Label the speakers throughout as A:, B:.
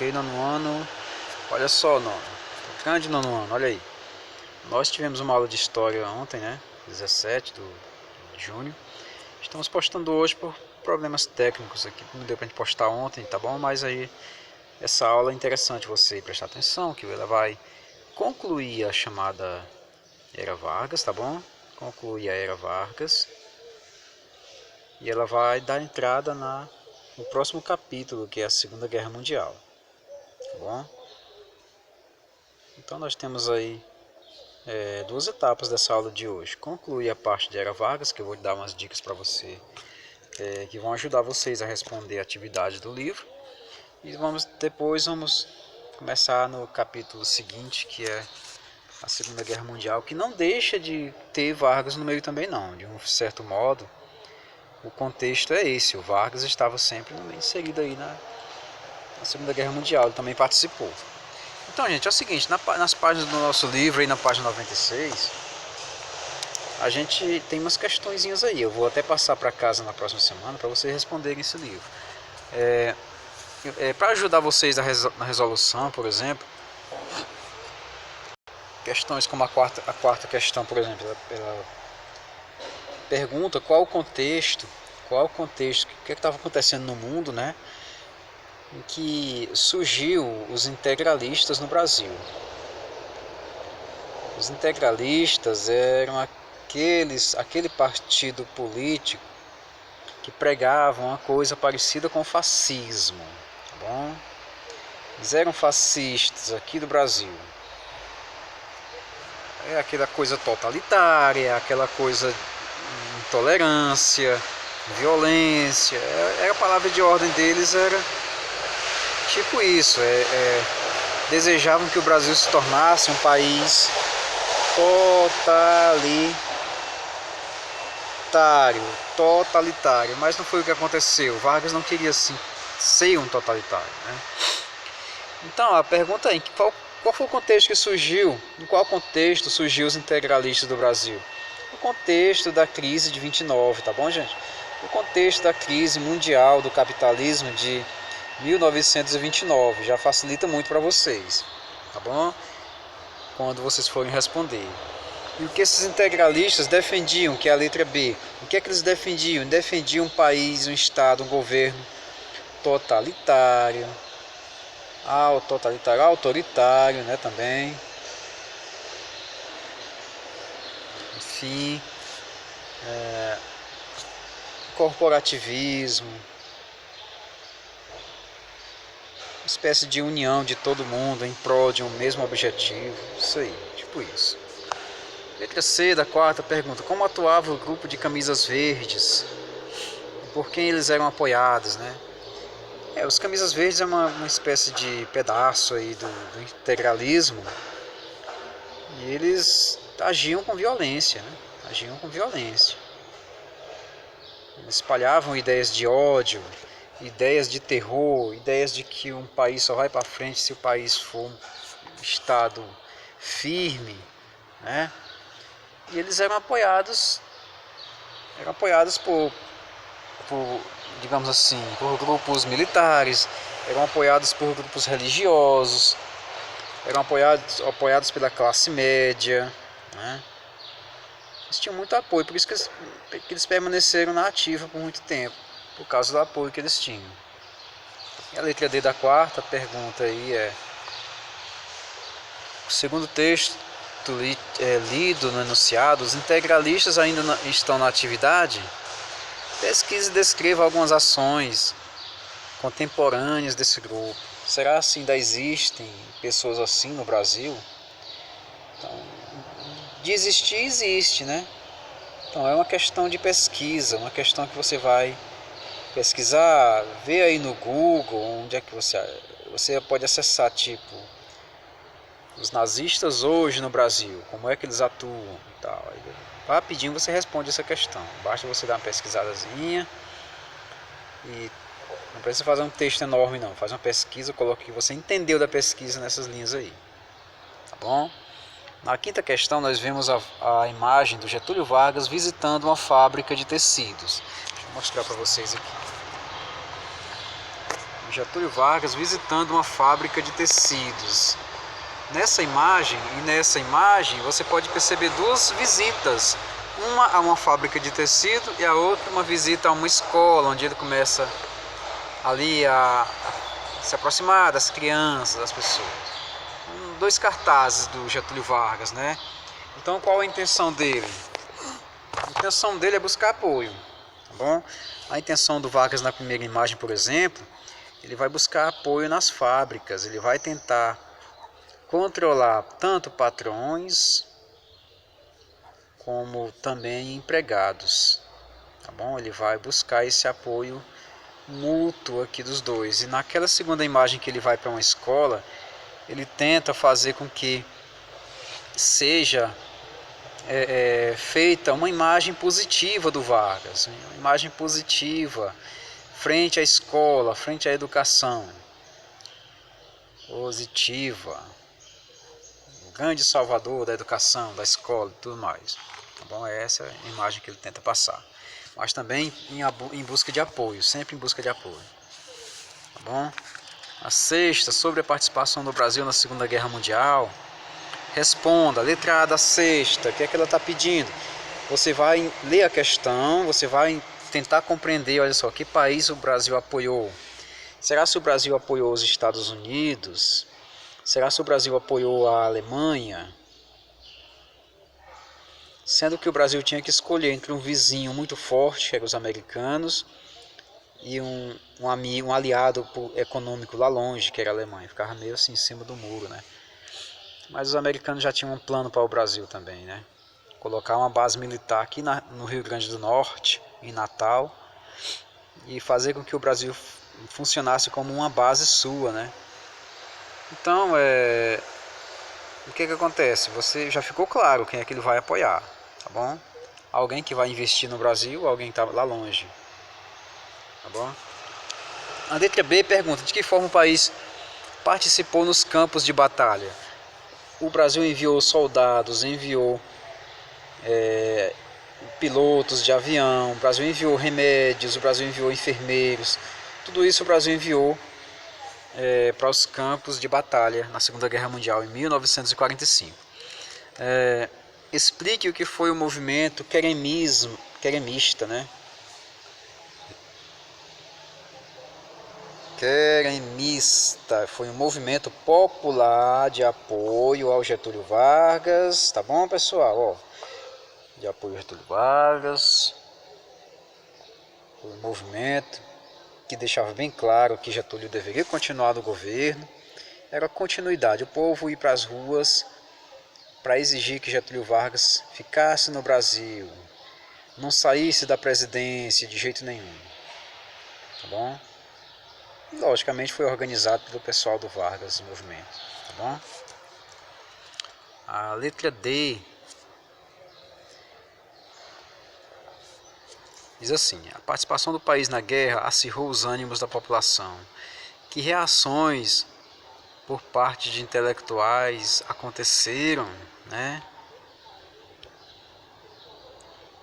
A: Ok, nono ano. Olha só, grande nono ano, olha aí. Nós tivemos uma aula de história ontem, né? 17 de junho. Estamos postando hoje por problemas técnicos aqui. Não deu pra gente postar ontem, tá bom? Mas aí essa aula é interessante você prestar atenção, que ela vai concluir a chamada Era Vargas, tá bom? Concluir a Era Vargas. E ela vai dar entrada no próximo capítulo, que é a Segunda Guerra Mundial. Tá bom? Então nós temos aí duas etapas dessa aula de hoje. Concluir a parte de Era Vargas, que eu vou dar umas dicas para você, que vão ajudar vocês a responder a atividade do livro. E depois vamos começar no capítulo seguinte, que é a Segunda Guerra Mundial, que não deixa de ter Vargas no meio também não. De um certo modo, o contexto é esse. O Vargas estava sempre inserido aí na Segunda Guerra Mundial, ele também participou. Então, gente, é o seguinte, nas páginas do nosso livro, aí na página 96, a gente tem umas questõezinhas aí. Eu vou até passar para casa na próxima semana para vocês responderem esse livro. Para ajudar vocês na resolução, por exemplo, questões como a quarta questão, por exemplo, ela pergunta qual o contexto, o que estava acontecendo no mundo, né, em que surgiu os integralistas no Brasil. Os integralistas eram aquele partido político que pregava uma coisa parecida com o fascismo, tá bom? Eles eram fascistas aqui do Brasil. É aquela coisa totalitária, aquela coisa de intolerância, violência. A palavra de ordem deles era tipo isso. Desejavam que o Brasil se tornasse um país totalitário, mas não foi o que aconteceu. Vargas não queria assim, ser um totalitário, né? Então a pergunta é qual foi o contexto que surgiu? Em qual contexto surgiu os integralistas do Brasil? No contexto da crise de 29, tá bom, gente? No contexto da crise mundial do capitalismo de 1929, já facilita muito para vocês, tá bom? Quando vocês forem responder. E o que esses integralistas defendiam, que é a letra B, o que é que eles defendiam? Defendiam um país, um estado, um governo totalitário, autoritário, né, também. Enfim, corporativismo, uma espécie de união de todo mundo em prol de um mesmo objetivo, isso aí, tipo isso. Letra C da quarta pergunta: como atuava o grupo de camisas verdes? Por quem eles eram apoiados, né? Os camisas verdes é uma espécie de pedaço aí do integralismo, e eles agiam com violência, né? Eles espalhavam ideias de ódio, ideias de terror, ideias de que um país só vai para frente se o país for um estado firme, né? E eles eram apoiados por, digamos assim, por grupos militares, eram apoiados por grupos religiosos, eram apoiados pela classe média, né? Eles tinham muito apoio, por isso que eles permaneceram na ativa por muito tempo, por causa do apoio que eles tinham. E a letra D da quarta pergunta aí o segundo texto lido no enunciado: os integralistas ainda estão na atividade? Pesquise e descreva algumas ações contemporâneas desse grupo. Será assim ainda existem pessoas assim no Brasil? Então, de existir, existe, né? Então é uma questão de pesquisa, uma questão que você vai pesquisar, ver aí no Google, onde é que você pode acessar, tipo, os nazistas hoje no Brasil, como é que eles atuam e tal. Rapidinho você responde essa questão. Basta você dar uma pesquisadazinha e não precisa fazer um texto enorme não. Faz uma pesquisa, coloque o que você entendeu da pesquisa nessas linhas aí. Tá bom? Na quinta questão nós vemos a imagem do Getúlio Vargas visitando uma fábrica de tecidos. Deixa eu mostrar para vocês aqui. Getúlio Vargas visitando uma fábrica de tecidos. Nessa imagem você pode perceber duas visitas. Uma a uma fábrica de tecido e a outra uma visita a uma escola, onde ele começa ali a se aproximar das crianças, das pessoas. Dois cartazes do Getúlio Vargas, né? Então qual a intenção dele? A intenção dele é buscar apoio, tá bom? A intenção do Vargas na primeira imagem, por exemplo, ele vai buscar apoio nas fábricas, ele vai tentar controlar tanto patrões como também empregados, tá bom? Ele vai buscar esse apoio mútuo aqui dos dois. E naquela segunda imagem que ele vai para uma escola, ele tenta fazer com que seja feita uma imagem positiva do Vargas, uma imagem positiva frente à escola, frente à educação positiva, o grande salvador da educação, da escola e tudo mais, tá bom? Essa é a imagem que ele tenta passar, mas também em busca de apoio, sempre em busca de apoio, tá bom? A sexta, sobre a participação do Brasil na Segunda Guerra Mundial. Responda, letra A da sexta, o que é que ela está pedindo? Você vai ler a questão, você vai tentar compreender, olha só, que país o Brasil apoiou. Será se o Brasil apoiou os Estados Unidos? Será se o Brasil apoiou a Alemanha? Sendo que o Brasil tinha que escolher entre um vizinho muito forte, que eram os americanos, e um aliado econômico lá longe, que era a Alemanha. Ficava meio assim em cima do muro, né? Mas os americanos já tinham um plano para o Brasil também, né? Colocar uma base militar aqui no Rio Grande do Norte, em Natal, e fazer com que o Brasil funcionasse como uma base sua, né? Então, o que acontece? Você já ficou claro quem é que ele vai apoiar, tá bom? Alguém que vai investir no Brasil, alguém que está lá longe, tá bom? A letra B pergunta, de que forma o país participou nos campos de batalha? O Brasil enviou soldados, enviou pilotos de avião, o Brasil enviou remédios, o Brasil enviou enfermeiros. Tudo isso o Brasil enviou para os campos de batalha na Segunda Guerra Mundial, em 1945. Explique o que foi o movimento queremista, né? Queremista foi um movimento popular de apoio ao Getúlio Vargas, tá bom, pessoal? Ó, de apoio ao Getúlio Vargas, foi um movimento que deixava bem claro que Getúlio deveria continuar no governo, era continuidade, o povo ir para as ruas para exigir que Getúlio Vargas ficasse no Brasil, não saísse da presidência de jeito nenhum, tá bom? E, logicamente foi organizado pelo pessoal do Vargas, o movimento, tá bom? A letra D diz assim, a participação do país na guerra acirrou os ânimos da população. Que reações por parte de intelectuais aconteceram, né?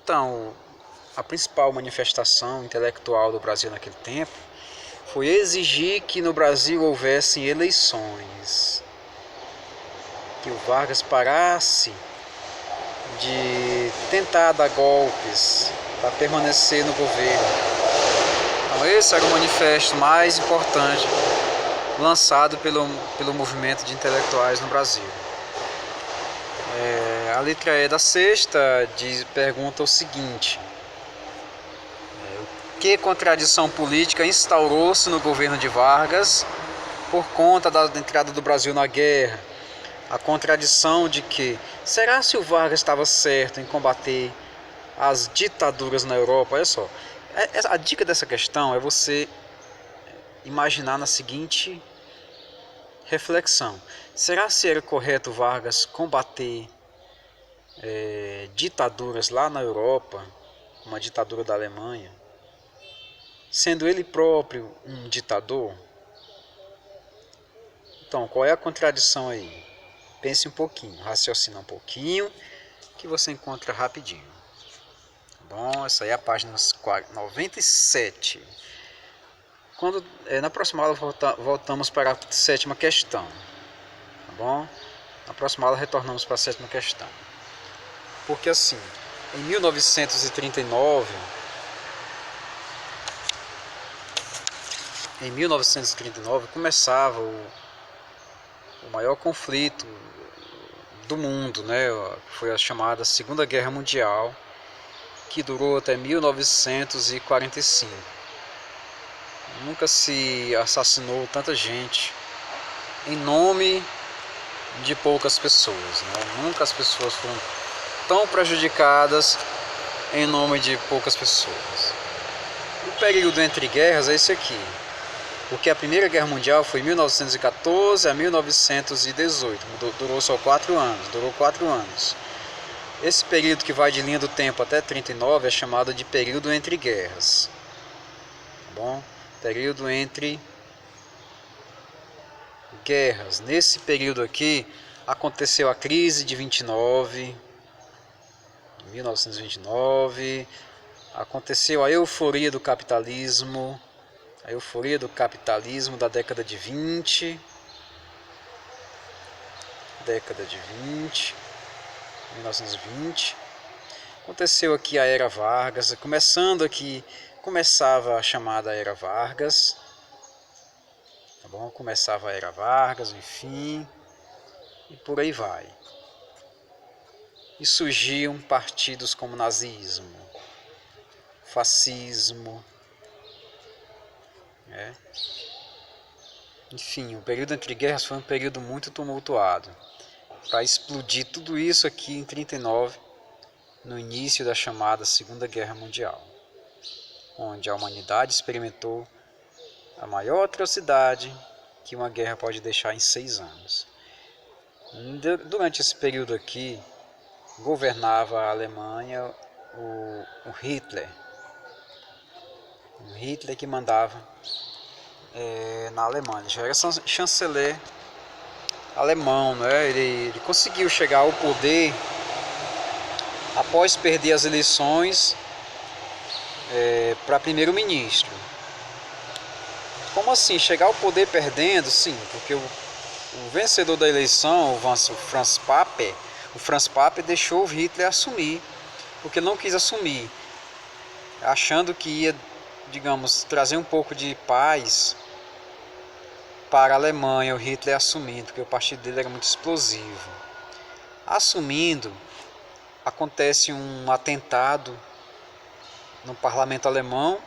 A: Então, a principal manifestação intelectual do Brasil naquele tempo foi exigir que no Brasil houvessem eleições, que o Vargas parasse de tentar dar golpes para permanecer no governo. Então esse era o manifesto mais importante lançado pelo movimento de intelectuais no Brasil. A letra E da sexta pergunta o seguinte: que contradição política instaurou-se no governo de Vargas por conta da entrada do Brasil na guerra? A contradição de que, será se o Vargas estava certo em combater as ditaduras na Europa? Olha só, a dica dessa questão é você imaginar na seguinte reflexão: será se era correto Vargas combater ditaduras lá na Europa, como a ditadura da Alemanha, sendo ele próprio um ditador? Então, qual é a contradição aí? Pense um pouquinho, raciocina um pouquinho, que você encontra rapidinho. Bom, essa aí é a página 97. Na próxima aula voltamos para a 7ª questão, tá bom? Na próxima aula retornamos para a 7ª questão. Porque assim, em 1939, começava o maior conflito do mundo, né? Foi a chamada Segunda Guerra Mundial, que durou até 1945. Nunca se assassinou tanta gente em nome de poucas pessoas, né? Nunca as pessoas foram tão prejudicadas em nome de poucas pessoas. O período entre guerras é esse aqui, porque a Primeira Guerra Mundial foi de 1914 a 1918, durou só 4 anos, durou 4 anos. Esse período que vai de linha do tempo até 39 é chamado de período entre guerras, tá bom? Período entre guerras. Nesse período aqui aconteceu a crise de 1929, aconteceu a euforia do capitalismo, da década de 20, 1920. Aconteceu aqui a Era Vargas, começava a chamada Era Vargas, tá bom? Começava a Era Vargas, enfim, e por aí vai. E surgiam partidos como nazismo, fascismo, né? Enfim, o período entre guerras foi um período muito tumultuado, para explodir tudo isso aqui em 39, no início da chamada Segunda Guerra Mundial, onde a humanidade experimentou a maior atrocidade que uma guerra pode deixar em 6 anos. Durante esse período aqui, governava a Alemanha o Hitler. O Hitler que mandava na Alemanha, já era chanceler alemão, né? Ele conseguiu chegar ao poder após perder as eleições para primeiro-ministro. Como assim? Chegar ao poder perdendo? Sim, porque o vencedor da eleição, o Franz Pape, deixou o Hitler assumir, porque ele não quis assumir, achando que ia, digamos, trazer um pouco de paz para a Alemanha, o Hitler assumindo, porque o partido dele era muito explosivo. Assumindo, acontece um atentado no parlamento alemão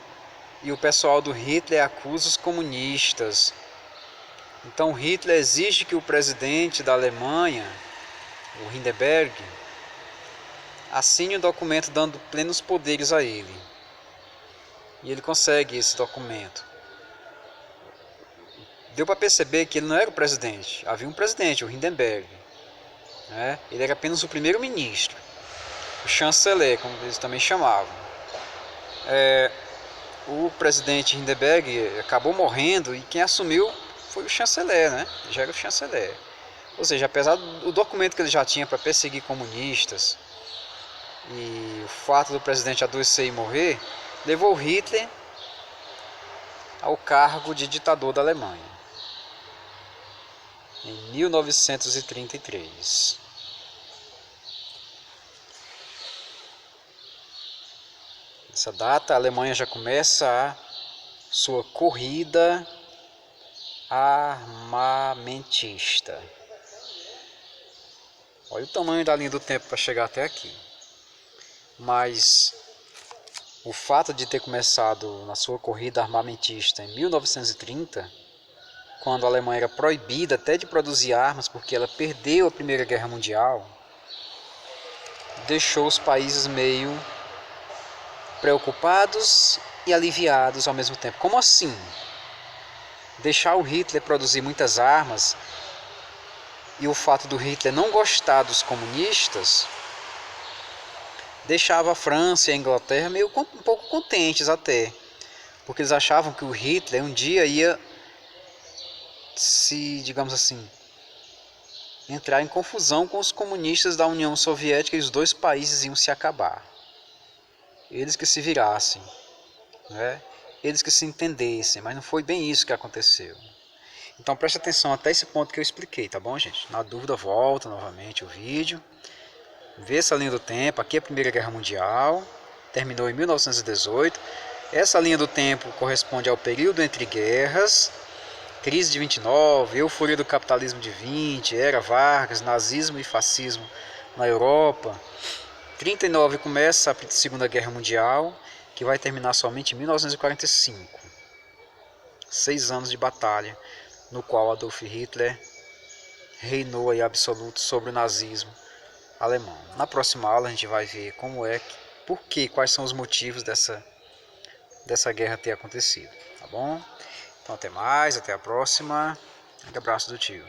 A: e o pessoal do Hitler acusa os comunistas. Então Hitler exige que o presidente da Alemanha, o Hindenburg, assine um documento dando plenos poderes a ele. E ele consegue esse documento. Deu para perceber que ele não era o presidente. Havia um presidente, o Hindenburg, né? Ele era apenas o primeiro-ministro, o chanceler, como eles também chamavam. O presidente Hindenburg acabou morrendo e quem assumiu foi o chanceler, né? Já era o chanceler. Ou seja, apesar do documento que ele já tinha para perseguir comunistas e o fato do presidente adoecer e morrer, levou Hitler ao cargo de ditador da Alemanha em 1933. Nessa data, a Alemanha já começa a sua corrida armamentista. Olha o tamanho da linha do tempo para chegar até aqui. Mas o fato de ter começado na sua corrida armamentista em 1930, quando a Alemanha era proibida até de produzir armas porque ela perdeu a Primeira Guerra Mundial, deixou os países meio preocupados e aliviados ao mesmo tempo. Como assim? Deixar o Hitler produzir muitas armas e o fato do Hitler não gostar dos comunistas deixava a França e a Inglaterra meio um pouco contentes até, porque eles achavam que o Hitler um dia ia se, digamos assim, entrar em confusão com os comunistas da União Soviética e os dois países iam se acabar. Eles que se virassem, né? eles que se entendessem, mas não foi bem isso que aconteceu. Então preste atenção até esse ponto que eu expliquei, tá bom, gente? Na dúvida, volta novamente o vídeo, vê essa linha do tempo. Aqui é a Primeira Guerra Mundial, terminou em 1918. Essa linha do tempo corresponde ao período entre guerras, crise de 29, euforia do capitalismo de 20, era Vargas, nazismo e fascismo na Europa. 39 começa a Segunda Guerra Mundial, que vai terminar somente em 1945. 6 anos de batalha, no qual Adolf Hitler reinou aí absoluto sobre o nazismo alemão. Na próxima aula a gente vai ver como é, por que, quais são os motivos dessa guerra ter acontecido, tá bom? Então até mais, até a próxima. Um abraço do tio.